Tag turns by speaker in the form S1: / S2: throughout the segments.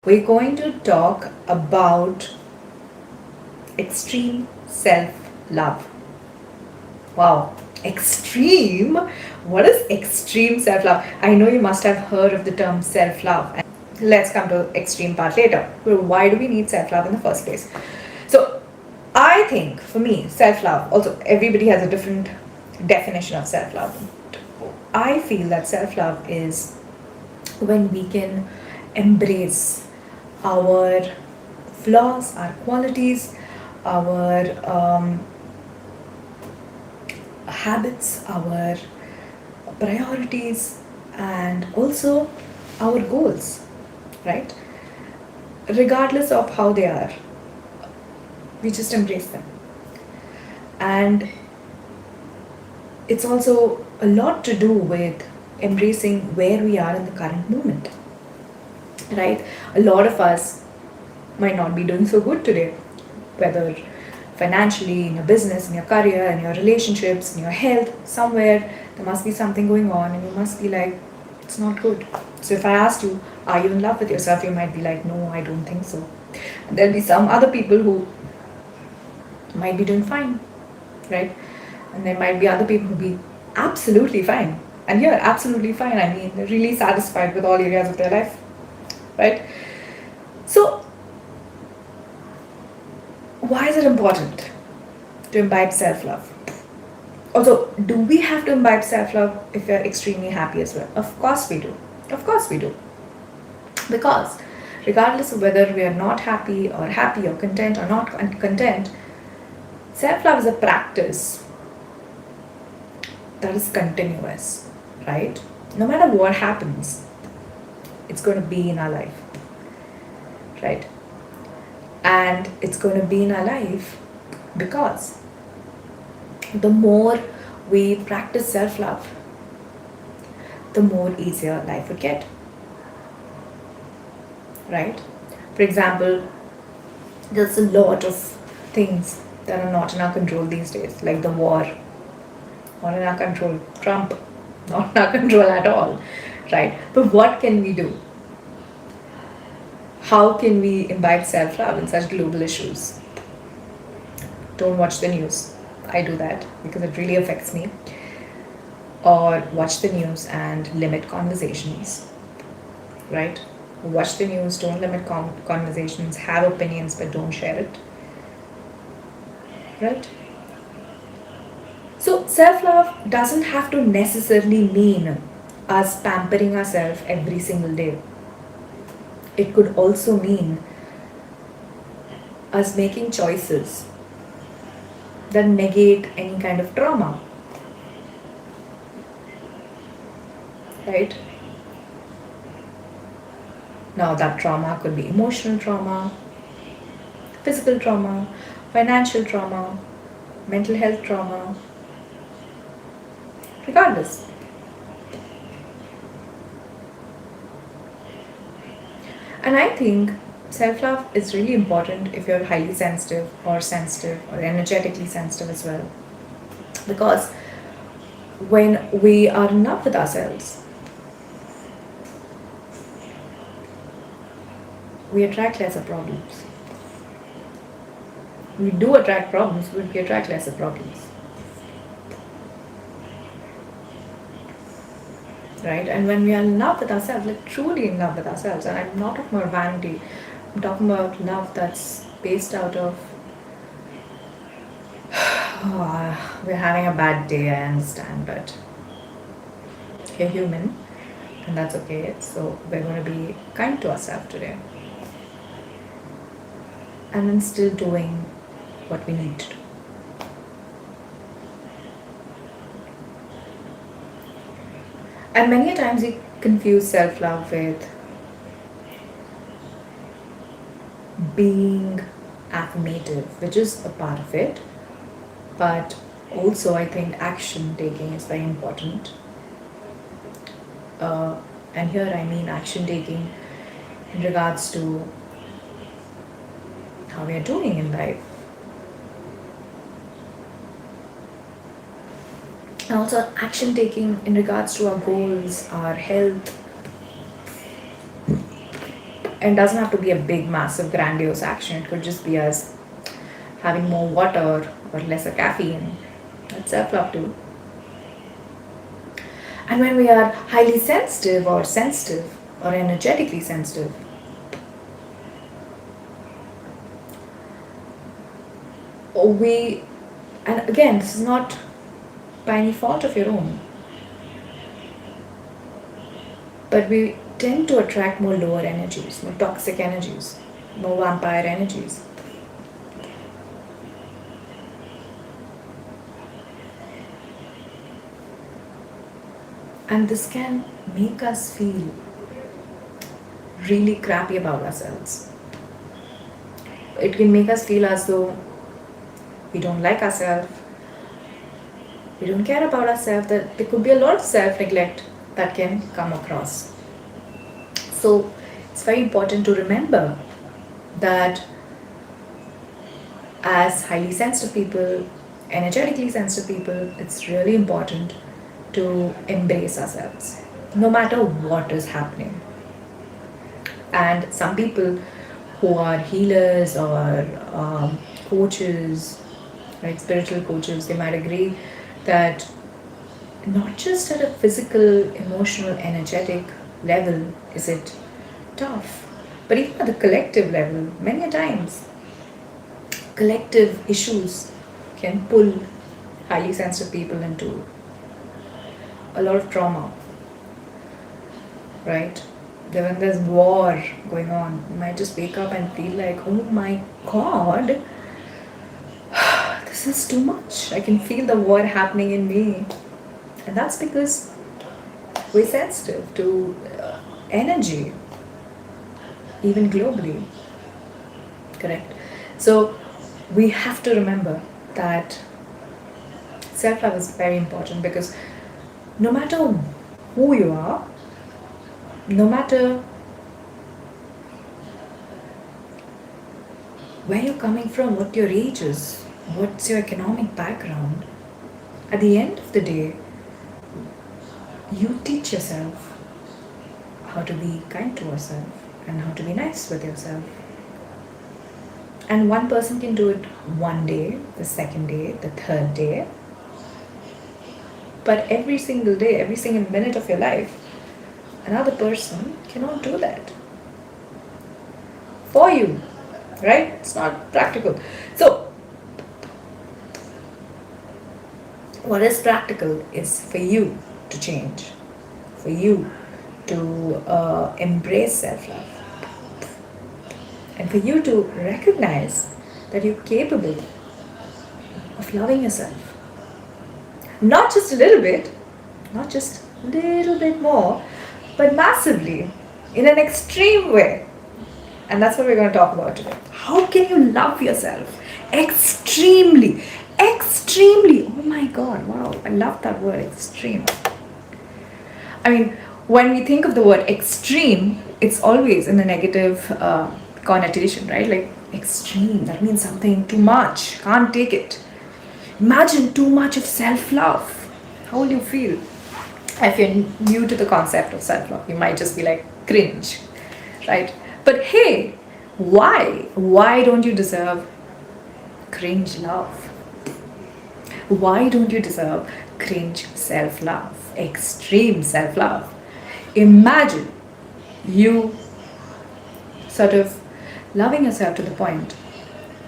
S1: We're going to talk about extreme self love. Wow, extreme? What is extreme self love? I know you must have heard of the term self love. Let's come to extreme part later. Well, why do we need self love in the first place? So, I think for me, self love, also, everybody has a different definition of self love. I feel that self love is when we can embrace our flaws, our qualities, our habits, our priorities, and also our goals, right? Regardless of how they are, we just embrace them. And it's also a lot to do with embracing where we are in the current moment, right? A lot of us might not be doing so good today, whether financially, in your business, in your career, in your relationships, in your health, somewhere there must be something going on, and you must be like, it's not good. So if I asked you, are you in love with yourself, you might be like, no, I don't think so. And there'll be some other people who might be doing fine, right? And there might be other people who be absolutely fine. And you're absolutely fine. I mean, they're really satisfied with all areas of their life, right? So, why is it important to imbibe self love? Also, do we have to imbibe self love if we're extremely happy as well? Of course we do. Of course we do. Because regardless of whether we are not happy or content or not content, self love is a practice that is continuous, right? No matter what happens, it's going to be in our life, right? And it's going to be in our life because the more we practice self love, the more easier life would get, right? For example, there's a lot of things that are not in our control these days, like the war, not in our control, Trump, not in our control at all, right? But what can we do? How can we imbibe self love in such global issues? Don't watch the news. I do that because it really affects me. Or watch the news and limit conversations, right? Watch the news, don't limit conversations, have opinions, but don't share it, right? So, self love doesn't have to necessarily mean us pampering ourselves every single day. It could also mean us making choices that negate any kind of trauma, right? Now, that trauma could be emotional trauma, physical trauma, financial trauma, mental health trauma, regardless. And I think self love is really important if you're highly sensitive or energetically sensitive as well. Because when we are in love with ourselves, we attract lesser problems. We do attract problems, but we attract lesser problems. Right? And when we are in love with ourselves, like truly in love with ourselves, and I'm not talking about vanity, I'm talking about love that's based out of, we're having a bad day, I understand, but you're human, and that's okay. So we're going to be kind to ourselves today. And then still doing what we need to do. And many a times we confuse self love with being affirmative, which is a part of it, but also I think action taking is very important. And here I mean action taking in regards to how we are doing in life. And also action taking in regards to our goals, our health, And it doesn't have to be a big, massive, grandiose action. It could just be us having more water or lesser caffeine. That's self-love too. And when we are highly sensitive or energetically sensitive, we, and again, this is not by any fault of your own, but we tend to attract more lower energies, more toxic energies, more vampire energies. And this can make us feel really crappy about ourselves. It can make us feel as though we don't like ourselves, we don't care about ourselves, that there could be a lot of self-neglect that can come across. So it's very important to remember that as highly sensitive people, energetically sensitive people, it's really important to embrace ourselves, no matter what is happening. And some people who are healers or coaches, right, spiritual coaches, they might agree that not just at a physical, emotional, energetic level is it tough, but even at the collective level, many a times, collective issues can pull highly sensitive people into a lot of trauma, right? When there's war going on, you might just wake up and feel like, oh my god, this is too much. I can feel the war happening in me. And that's because we're sensitive to energy, even globally. Correct? So we have to remember that self-love is very important, because no matter who you are, no matter where you're coming from, what your age is, what's your economic background, at the end of the day, you teach yourself how to be kind to yourself and how to be nice with yourself. And one person can do it one day, the second day, the third day. But every single day, every single minute of your life, another person cannot do that for you, right? It's not practical. So, what is practical is for you to change, for you to embrace self-love, and for you to recognize that you're capable of loving yourself. Not just a little bit, not just a little bit more, but massively, in an extreme way. And that's what we're going to talk about today. How can you love yourself extremely? Extremely! Oh my god, wow, I love that word, extreme. I mean, when we think of the word extreme, it's always in a negative connotation, right? Like, extreme, that means something too much, can't take it. Imagine too much of self-love. How will you feel? If you're new to the concept of self-love, you might just be like, cringe, right? But hey, why? Why don't you deserve cringe love? Why don't you deserve cringe self-love, extreme self-love? Imagine you sort of loving yourself to the point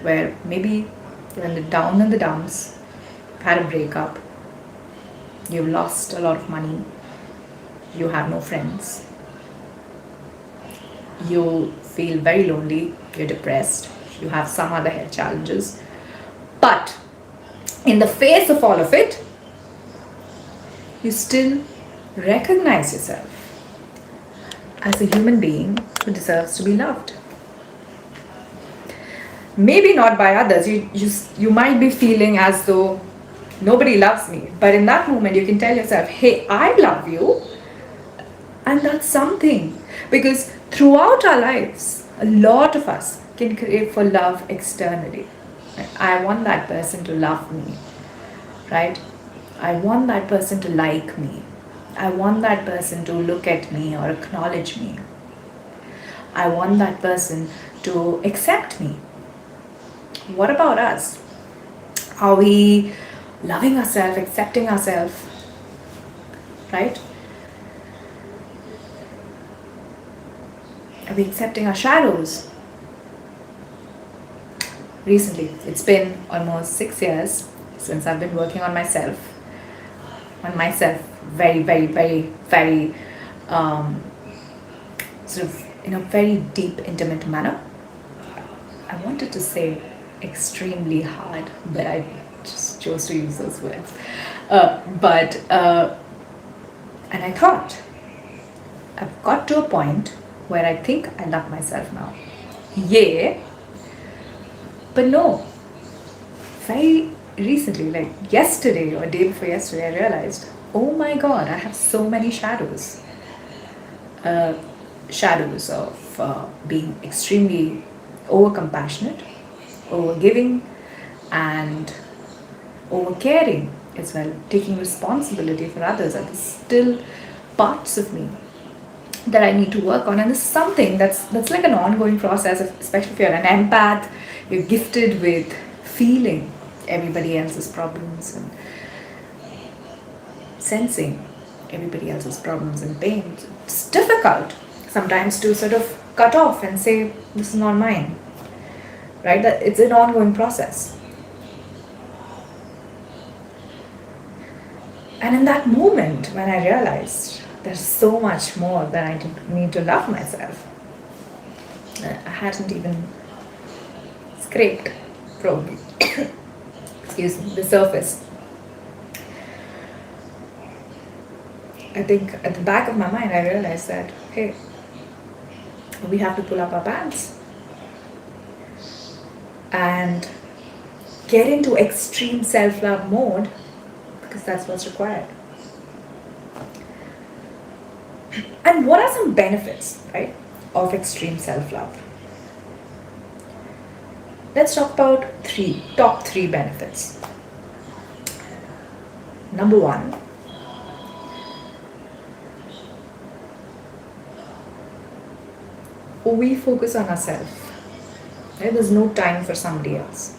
S1: where maybe you're in the down in the dumps, had a breakup, you've lost a lot of money, you have no friends, you feel very lonely, you're depressed, you have some other health challenges, but in the face of all of it, you still recognize yourself as a human being who deserves to be loved. Maybe not by others. You might be feeling as though nobody loves me, but in that moment you can tell yourself, hey, I love you. And that's something, because throughout our lives, a lot of us can crave for love externally. I want that person to love me, right? I want that person to like me. I want that person to look at me or acknowledge me. I want that person to accept me. What about us? Are we loving ourselves, accepting ourselves, right? Are we accepting our shadows? Recently, it's been almost 6 years since I've been working on myself, very, very, very, very, um, sort of in a very deep, intimate manner. I wanted to say extremely hard, but I just chose to use those words. And I thought, I've got to a point where I think I love myself now. Yeah, but no. Very recently, like yesterday or day before yesterday, I realized, oh my god, I have so many shadows. Uh, Shadows of being extremely over compassionate, over giving, and over caring as well, taking responsibility for others are still parts of me that I need to work on. And this is something that's like an ongoing process, especially if you're an empath, you're gifted with feeling everybody else's problems and sensing everybody else's problems and pains. It's difficult sometimes to sort of cut off and say, this is not mine, right? That it's an ongoing process. And in that moment, when I realized there's so much more that I need to love myself, I hadn't even scraped, probably, excuse me, the surface. I think at the back of my mind, I realized that, hey, we have to pull up our pants and get into extreme self-love mode, because that's what's required. And what are some benefits, right, of extreme self-love? Let's talk about top three benefits. Number one, we focus on ourselves. Right? There's no time for somebody else.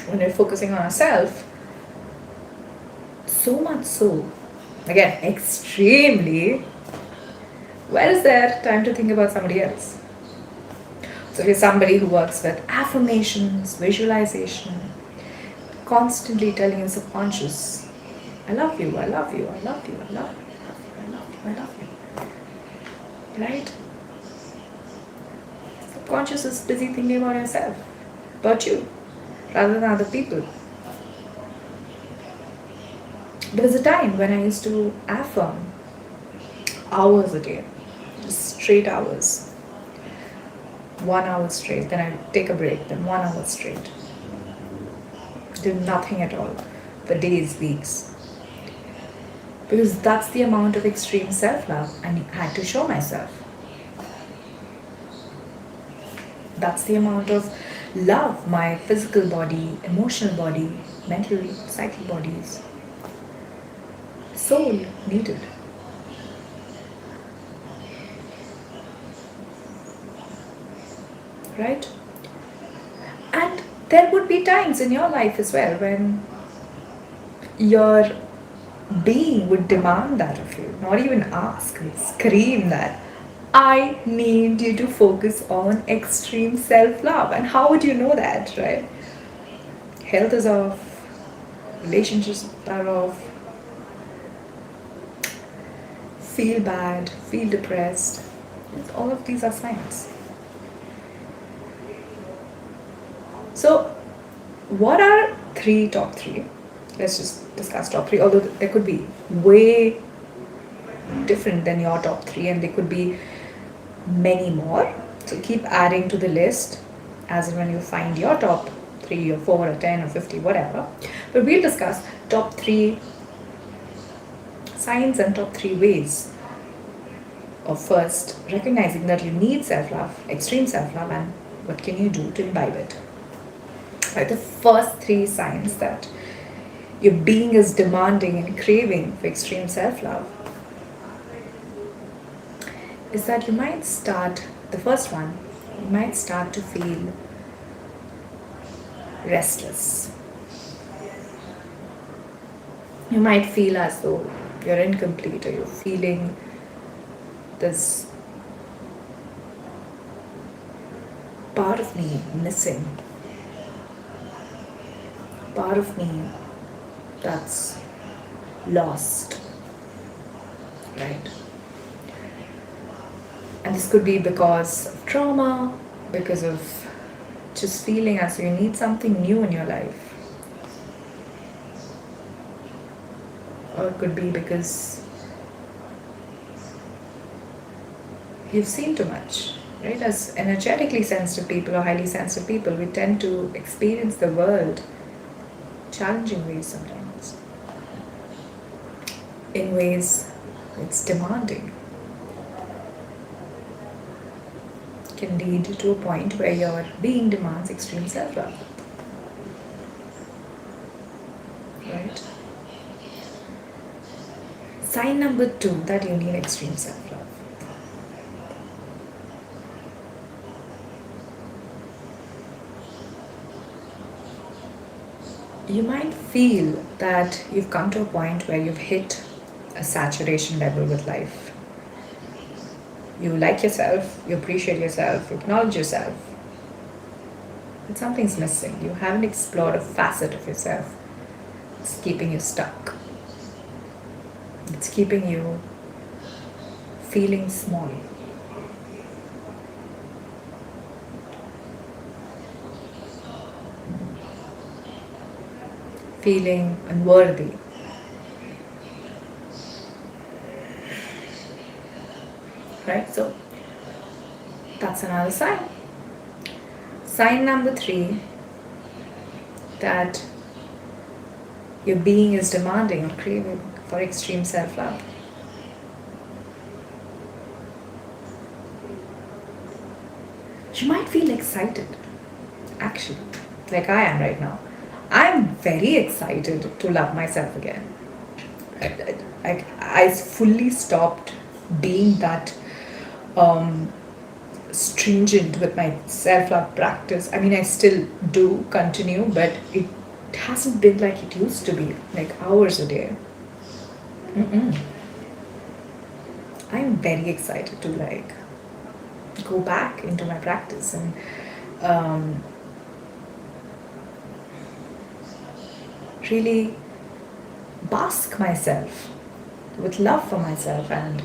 S1: When we're focusing on ourselves, so much so, again, extremely, where is there time to think about somebody else? So if you're somebody who works with affirmations, visualization, constantly telling your subconscious, I love you, I love you, I love you, I love you, I love you, I love you. Right? Subconscious is busy thinking about yourself, about you, rather than other people. There was a time when I used to affirm hours a day, just straight hours. 1 hour straight, then I'd take a break, then 1 hour straight. Do nothing at all for days, weeks. Because that's the amount of extreme self-love I had to show myself. That's the amount of love my physical body, emotional body, mental, psychic bodies, soul needed. Right? And there would be times in your life as well when your being would demand that of you, not even ask, scream that I need you to focus on extreme self-love. And how would you know that, right? Health is off, relationships are off, feel bad, feel depressed. All of these are signs. So, what are top three? Let's just discuss top three, although there could be way different than your top three, and there could be many more. So keep adding to the list as and when you find your top 3 or 4 or 10 or 50, whatever. But we'll discuss top 3 signs and top 3 ways of first recognizing that you need self-love, extreme self-love, and what can you do to imbibe it. Right, the first 3 signs that your being is demanding and craving for extreme self-love is that you might start, the first one, you might start to feel restless. You might feel as though you're incomplete, or you're feeling this part of me missing, part of me that's lost, right? And this could be because of trauma, because of just feeling as though you need something new in your life. Or it could be because you've seen too much, right? As energetically sensitive people or highly sensitive people, we tend to experience the world challenging ways sometimes, in ways it's demanding. Can lead to a point where your being demands extreme self-love, right? Sign number 2 that you need extreme self-love. You might feel that you've come to a point where you've hit a saturation level with life. You like yourself, you appreciate yourself, you acknowledge yourself. But something's missing. You haven't explored a facet of yourself. It's keeping you stuck. It's keeping you feeling small. Feeling unworthy. Right? So that's another sign. Sign number 3 that your being is demanding or craving for extreme self-love. You might feel excited, actually, like I am right now. I'm very excited to love myself again. I fully stopped being that stringent with my self-love practice. I mean, I still do continue, but it hasn't been like it used to be, like hours a day. I'm very excited to like go back into my practice and really bask myself with love for myself and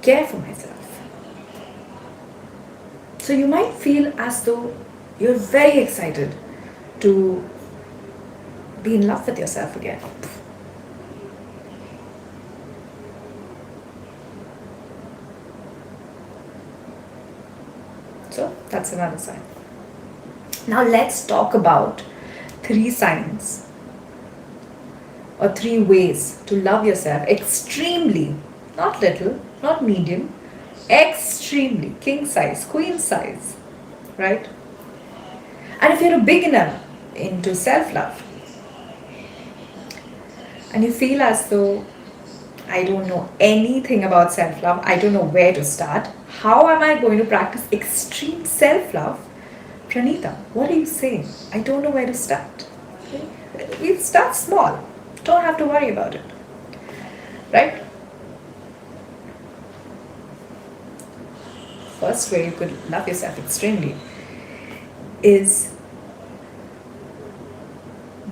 S1: care for myself. So you might feel as though you're very excited to be in love with yourself again. So that's another sign. Now let's talk about 3 signs or 3 ways to love yourself extremely, not little, not medium, extremely, king size, queen size, right? And if you're a beginner into self-love and you feel as though I don't know anything about self-love, I don't know where to start, how am I going to practice extreme self-love? Pranita, what are you saying? I don't know where to start. We start small. Don't have to worry about it. Right? First way you could love yourself extremely is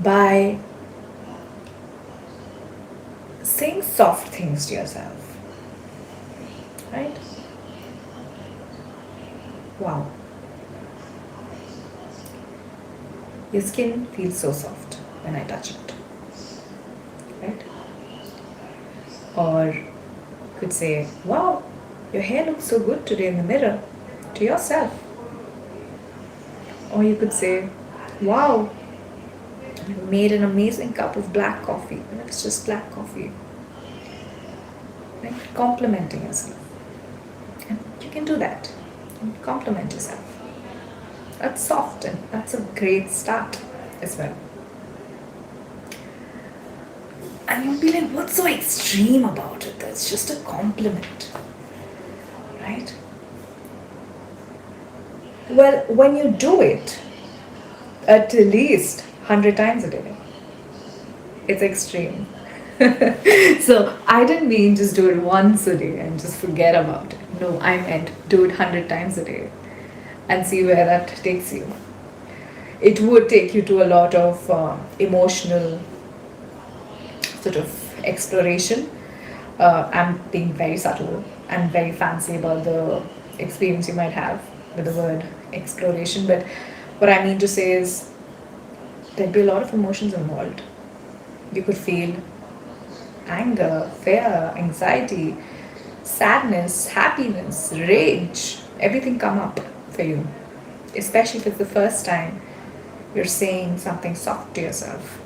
S1: by saying soft things to yourself. Right? Wow. Your skin feels so soft when I touch it. Right? Or you could say, wow, your hair looks so good today in the mirror, to yourself. Or you could say, wow, you made an amazing cup of black coffee. And it's just black coffee. Right? Complimenting yourself. And you can do that. And compliment yourself. That's soft and that's a great start as well. And you'll be like, what's so extreme about it? That's just a compliment. right? Well, when you do it at least 100 times a day, it's extreme. So I didn't mean just do it once a day and just forget about it. No, I meant do it 100 times a day and see where that takes you. It would take you to a lot of emotional sort of exploration. I'm being very subtle and very fancy about the experience you might have with the word exploration, but what I mean to say is there'd be a lot of emotions involved. You could feel anger, fear, anxiety, sadness, happiness, rage, everything come up for you, especially if it's the first time you're saying something soft to yourself.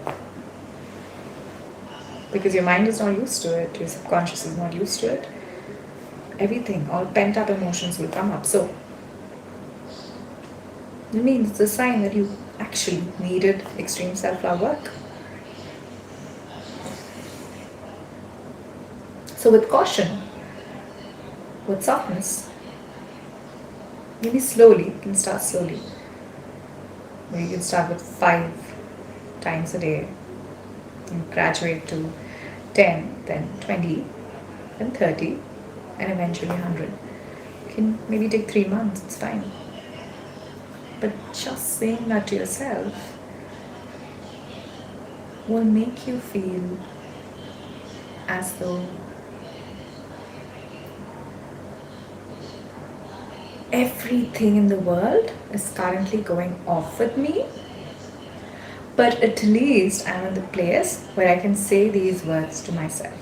S1: Because your mind is not used to it, your subconscious is not used to it. Everything, all pent up emotions will come up. So, it means it's a sign that you actually needed extreme self love work. So, with caution, with softness, maybe slowly, you can start slowly. Maybe you can start with 5 times a day and graduate to 10, then 20, then 30, and eventually 100. You can maybe take 3 months, it's fine. But just saying that to yourself will make you feel as though everything in the world is currently going off with me, but at least I'm in the place where I can say these words to myself.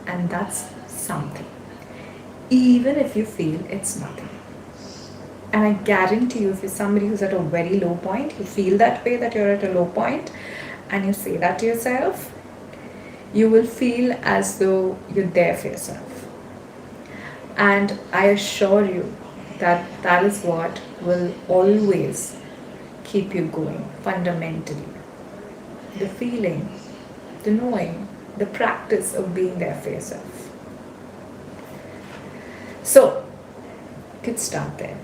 S1: And that's something. Even if you feel it's nothing. And I guarantee you, if you're somebody who's at a very low point, you feel that way that you're at a low point, and you say that to yourself, you will feel as though you're there for yourself. And I assure you that that is what will always keep you going fundamentally. The feeling, the knowing, the practice of being there for yourself. So, you could start there.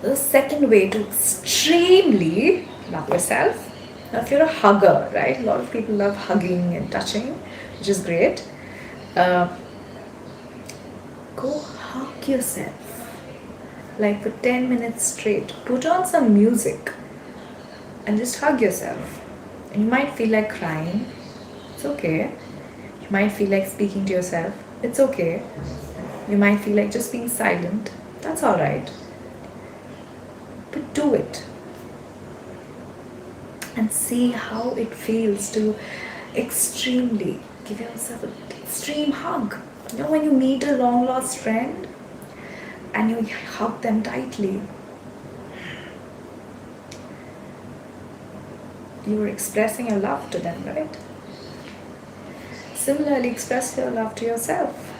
S1: The second way to extremely love yourself. Now, if you're a hugger, right? A lot of people love hugging and touching, which is great. Go hug yourself. Like for 10 minutes straight. Put on some music and just hug yourself. And you might feel like crying. It's okay. You might feel like speaking to yourself. It's okay. You might feel like just being silent. That's alright. But do it. And see how it feels to extremely give yourself an extreme hug. You know, when you meet a long lost friend and you hug them tightly, you're expressing your love to them, right? Similarly, express your love to yourself.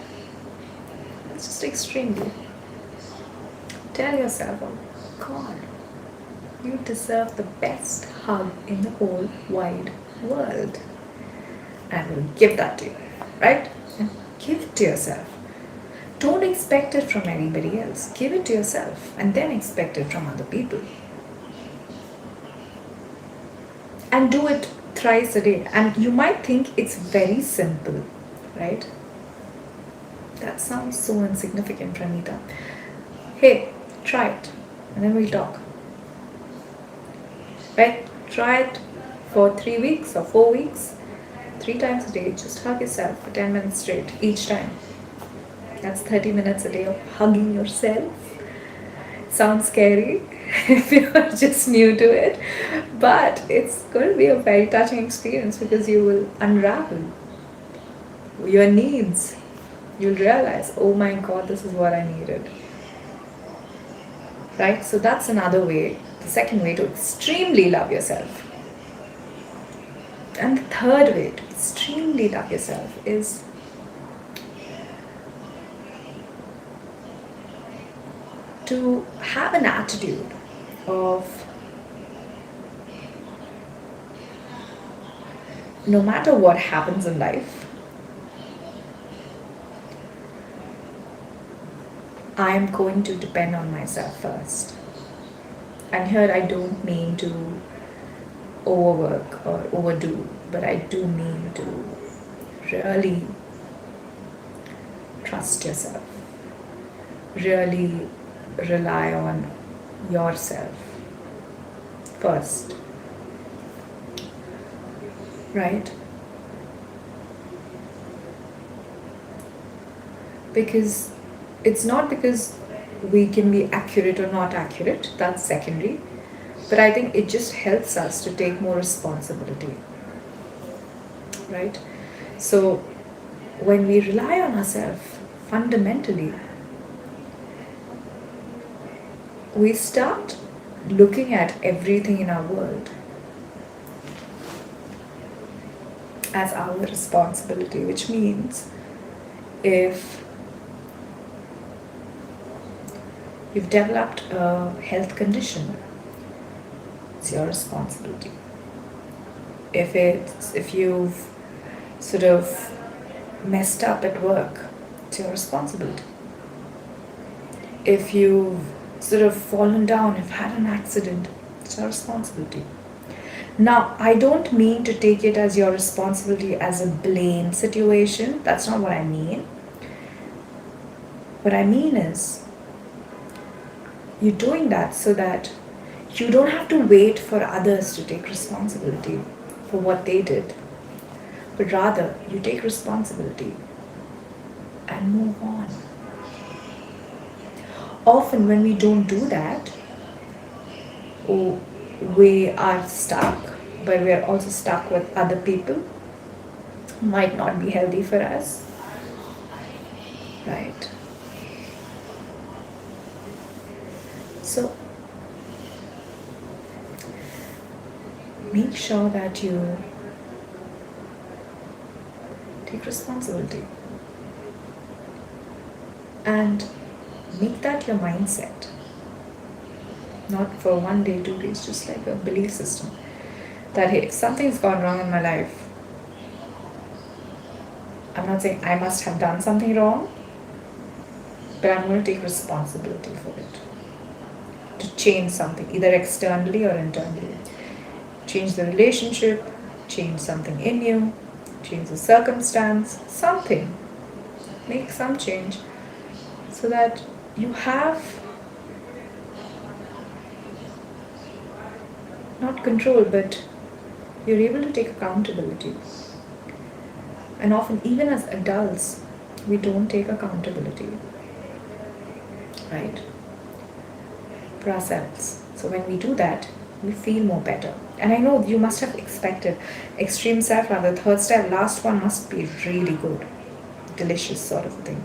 S1: It's just extremely. Tell yourself, oh God, you deserve the best hug in the whole wide world. And I will give that to you, right? And give it to yourself. Don't expect it from anybody else. Give it to yourself and then expect it from other people. And do it thrice a day. And you might think it's very simple, right? That sounds so insignificant, Pranita. Hey, try it and then we'll talk. Right? Try it for 3 weeks or 4 weeks. 3 times a day, just hug yourself for 10 minutes straight each time. That's 30 minutes a day of hugging yourself. Sounds scary if you're just new to it, but it's going to be a very touching experience because you will unravel your needs. You'll realize, oh my God, this is what I needed. Right? So that's another way, the second way to extremely love yourself. And the third way to extremely love yourself is to have an attitude of no matter what happens in life, I am going to depend on myself first. And here I don't mean to overwork or overdo, but I do mean to really trust yourself, really rely on yourself first, right? Because it's not because we can be accurate or not accurate, that's secondary, but I think it just helps us to take more responsibility, right? So when we rely on ourselves, fundamentally, we start looking at everything in our world as our responsibility, which means if you've developed a health condition, it's your responsibility. If you've sort of messed up at work, it's your responsibility. If you've sort of fallen down, if had an accident, it's your responsibility. Now, I don't mean to take it as your responsibility as a blame situation. That's not what I mean. What I mean is, you're doing that so that you don't have to wait for others to take responsibility for what they did, but rather you take responsibility and move on. Often when we don't do that, we are stuck, but we are also stuck with other people. Might not be healthy for us, right? So make sure that you take responsibility and make that your mindset. Not for 1 day, 2 days, just like a belief system. That hey, if something's gone wrong in my life, I'm not saying I must have done something wrong, but I'm going to take responsibility for it. To change something, either externally or internally. Change the relationship, change something in you, change the circumstance, something. Make some change so that you have not control, but you're able to take accountability. And often, even as adults, we don't take accountability, right? For ourselves. So when we do that, we feel more better. And I know you must have expected extreme self-love, the third step, last one must be really good, delicious sort of a thing.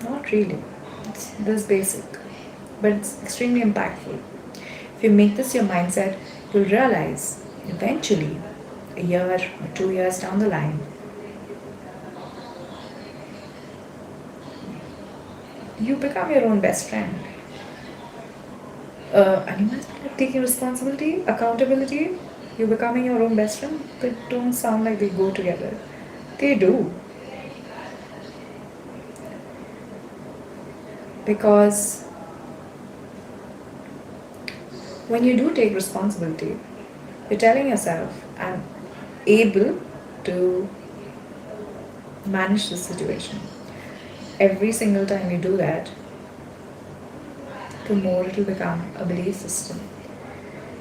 S1: Not really. It's this basic, but it's extremely impactful. If you make this your mindset, you'll realize eventually, a year or 2 years down the line, you become your own best friend. And you must be taking responsibility, accountability, you're becoming your own best friend. They don't sound like they go together. They do. Because when you do take responsibility, you're telling yourself, I'm able to manage this situation. Every single time you do that, the more it will become a belief system,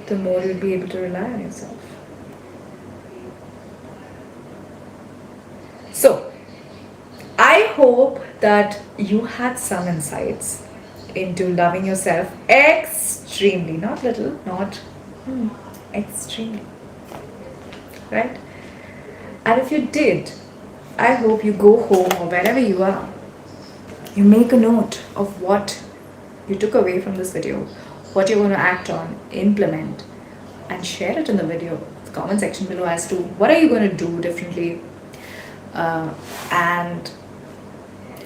S1: the more you'll be able to rely on yourself. So, I hope that you had some insights into loving yourself extremely, not little, not extremely, right? And if you did, I hope you go home or wherever you are, you make a note of what you took away from this video, what you're going to act on, implement, and share it in the video, the comment section below as to what are you going to do differently, and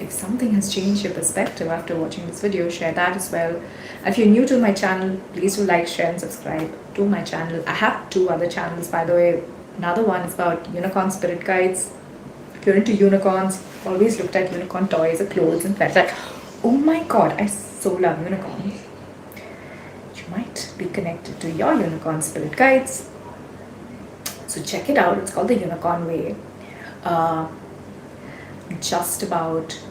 S1: if something has changed your perspective after watching this video, share that as well. And if you're new to my channel, please do like, share and subscribe to my channel. I have 2 other channels, by the way. Another one is about unicorn spirit guides. If you're into unicorns, always looked at unicorn toys or clothes and felt like, Oh my god, I so love unicorns. You might be connected to your unicorn spirit guides. So check it out. It's called the Unicorn Way. Uh, just about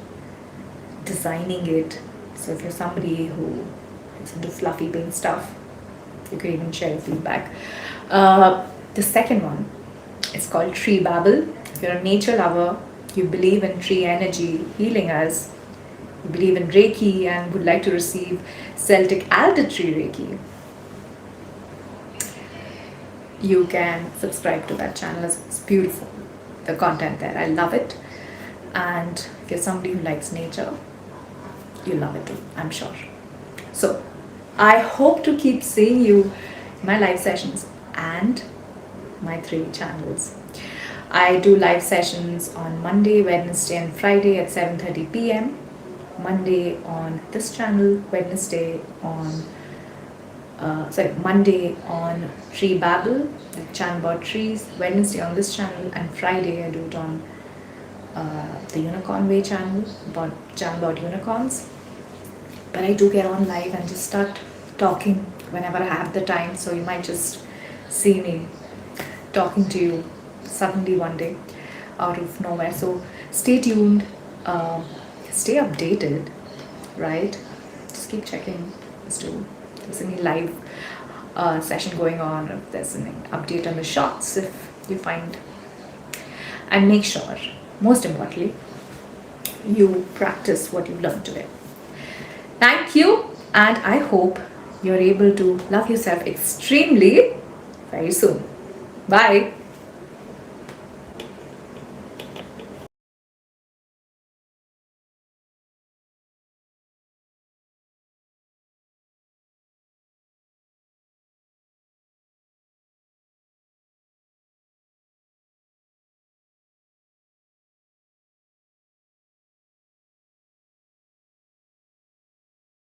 S1: designing it. So if you're somebody who is into fluffy pink stuff, you could even share your feedback. The second one, it's called Tree Babble. If you're a nature lover, you believe in tree energy healing us, you believe in Reiki and would like to receive Celtic Alder Tree Reiki, you can subscribe to that channel. It's beautiful, the content there. I love it. And if you're somebody who likes nature, you love it too, I'm sure. So I hope to keep seeing you in my live sessions and my 3 channels. I do live sessions on Monday, Wednesday and Friday at 7:30 p.m. Monday on this channel, Wednesday on Monday on Tree Babble, the channel about trees, Wednesday on this channel, and Friday I do it on the Unicorn Way channel, channel about unicorns. But I do get on live and just start talking whenever I have the time, so you might just see me talking to you suddenly one day out of nowhere. So stay tuned, stay updated, right? Just keep checking as to if there's any live session going on, if there's an update on the shots, if you find. And make sure, most importantly, you practice what you've learned today. Thank you, and I hope you're able to love yourself extremely very soon. Bye.